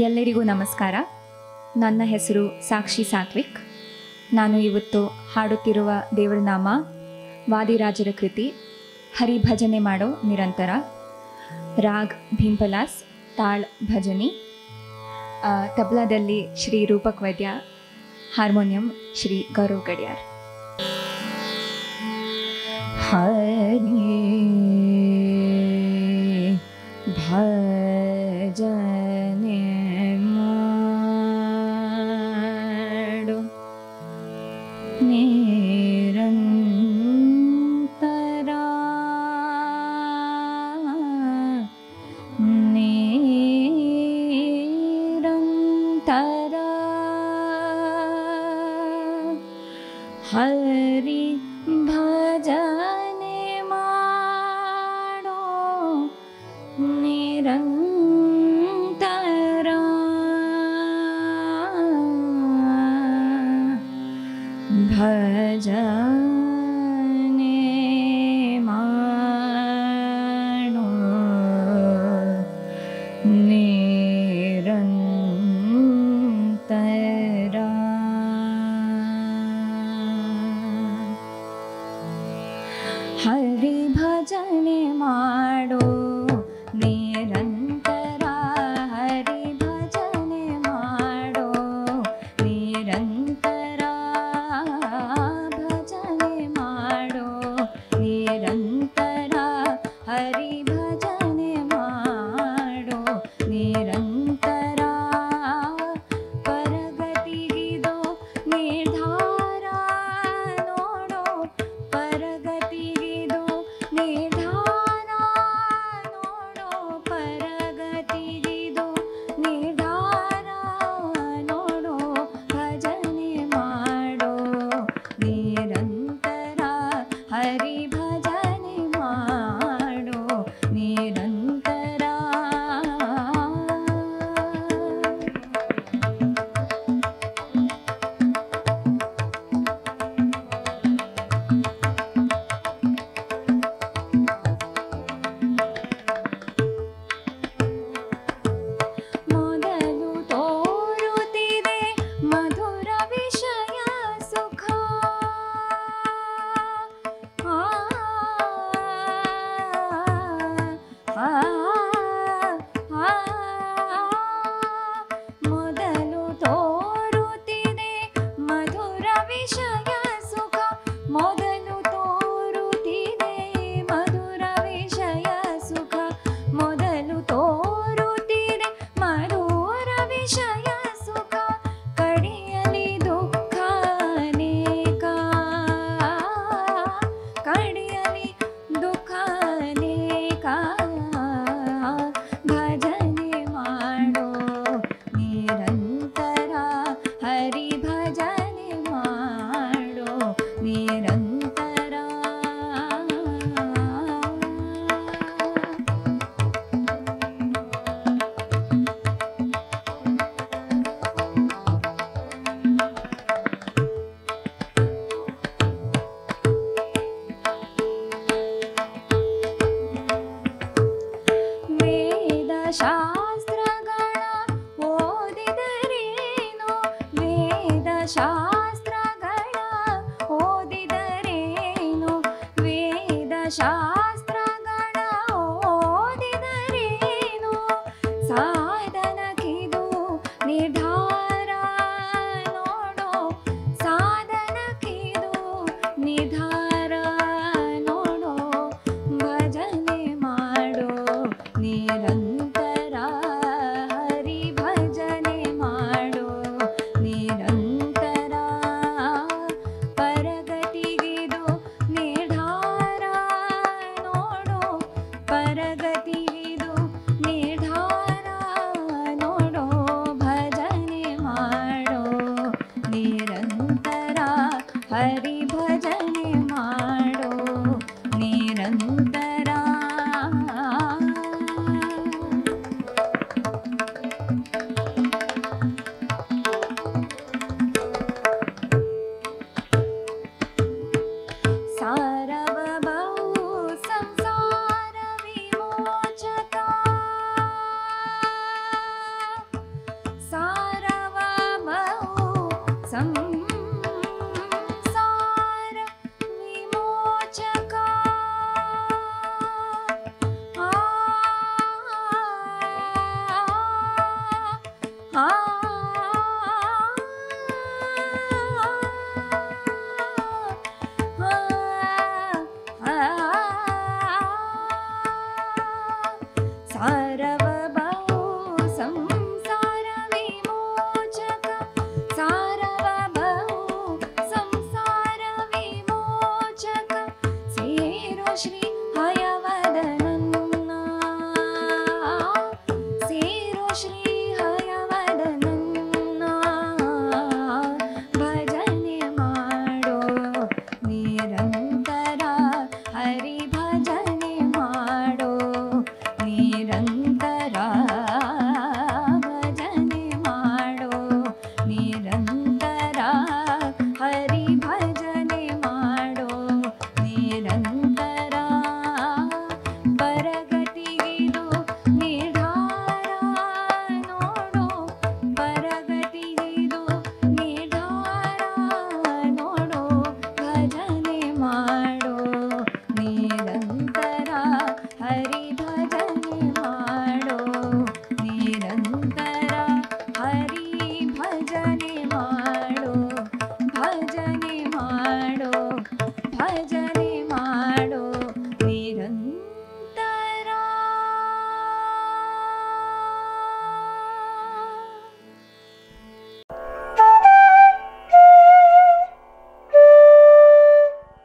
ಎಲ್ಲರಿಗೂ ನಮಸ್ಕಾರ. ನನ್ನ ಹೆಸರು ಸಾಕ್ಷಿ ಸಾತ್ವಿಕ್. ನಾನು ಇವತ್ತು ಹಾಡುತ್ತಿರುವ ದೇವರ ನಾಮ ವಾದಿರಾಜರ ಕೃತಿ ಹರಿಭಜನೆ ಮಾಡೋ ನಿರಂತರ, ರಾಗ್ ಭೀಂಪಲಾಸ್, ತಾಳ್ ಭಜನಿ, ತಬ್ಲಾದಲ್ಲಿ ಶ್ರೀ ರೂಪಕ್ ವೈದ್ಯ, ಹಾರ್ಮೋನಿಯಂ ಶ್ರೀ ಗೌರವ್ ಗಡಿಯಾರ್. ಹರಿ ಭಜನೆ ಮಾಡು ನಿರಂತರ, ನಿರಂತರ ಹರಿ ಭಜನೆ ಮಾಡೋ ನಿರಂತರ, ಭಜನೆ ಮಾಡೋ ನಿರಂತರ. ಹರಿ ಭಜನೆ ಮಾಡೋ ನಿರಂತರ, ಹರಿ ಭಜನೆ ಮಾಡೋ ನಿರಂತರ, ಭಜನೆ ಮಾಡೋ ನಿರಂತರ, ಹರಿ ಭಜನೆ ಮಾಡೋ ನಿರಂತರ. ಪರಗತಿಗಿದು ನಿರ್ಧಾರ ನೋಡೋ, ಪರಗತಿಗಿದು ನಿರ್ಧಾರ ನೋಡೋ, ಪರಗತಿಗಿದು ನಿರ್ಧಾರ ನೋಡೋ, ಭಜನೆ ಮಾಡೋ ನಿರಂತರ, ಹರಿ ಭಜನೆ ಮಾಡೋ ನಿರಂತರ. ಮೊದಲು ತೋರುತ್ತಿದೆ ಮಧುರ ವಿಷಯ ಸುಖ, ಮೊದಲು ತೋರುತ್ತಿದೆ ಮಧುರ ವಿಷಯ ಸುಖ, ಮೊದಲು ತೋರುತ್ತಿದೆ ಮಧುರ ವಿಷಯ ಸುಖ, ಮೊದಲು ತೋರುತ್ತಿದೆ ಮಧುರ ವಿಷಯ ಸುಖ, ಕಡಿಯಲಿ ದುಃಖ ಅನೇಕ, ಕಡಿಯಲಿ ದುಃಖ ಅನೇಕ, ಭಜನೆ ಮಾಡೋ ನಿರಂತರ, ಹರಿ ಭಜನೆ ಮಾಡೋ ನಿರಂತರ. ವೇದ ಶಾಸ್ತ್ರಗಳ ಓದಿದರೇನು, ವೇದ ಶಾಸ್ತ್ರಗಳ ಓದಿದರೇನು, ವೇದ ಶಾಸ್ತ್ರಗಳ ಓದಿದರೇನು, ಸಾಧನಕ್ಕಿದು ನಿರ್ಧಾರ ನೋಡೋ, ಸಾಧನಕ್ಕಿದು ನಿರ್ಧಾರ ನೋಡೋ, ಭಜನೆ ಮಾಡೋ ನಿರಂತರ, ಹರಿ ಭಜನೆ ಮಾಡೋ ನಿರಂತರ. ಪರಗತಿಗಿದು ನಿರ್ಧಾರ ಶ್ರೀ ಹಯವದನನ್ನ ಸೇರೋ ಶ್ರೀ ಹಯವದನನ್ನ ಭಜನೆ ಮಾಡೋ ನಿರಂತರ ಹರಿ ಭಜನೆ ಮಾಡೋ ನಿರಂತರ ಭಜನೆ ಮಾಡೋ ನಿರಂತರ ಹರಿ ಭಜನೆ ಮಾಡೋ ನಿರಂತರ ಪರಗತಿಗಿದು ನಿರ್ಧಾರ ನೋಡೋ ಪರಗತಿಗಿದು ನಿರ್ಧಾರ ನೋಡೋ ಭಜನೆ ಮಾಡೋ ನಿರಂತರ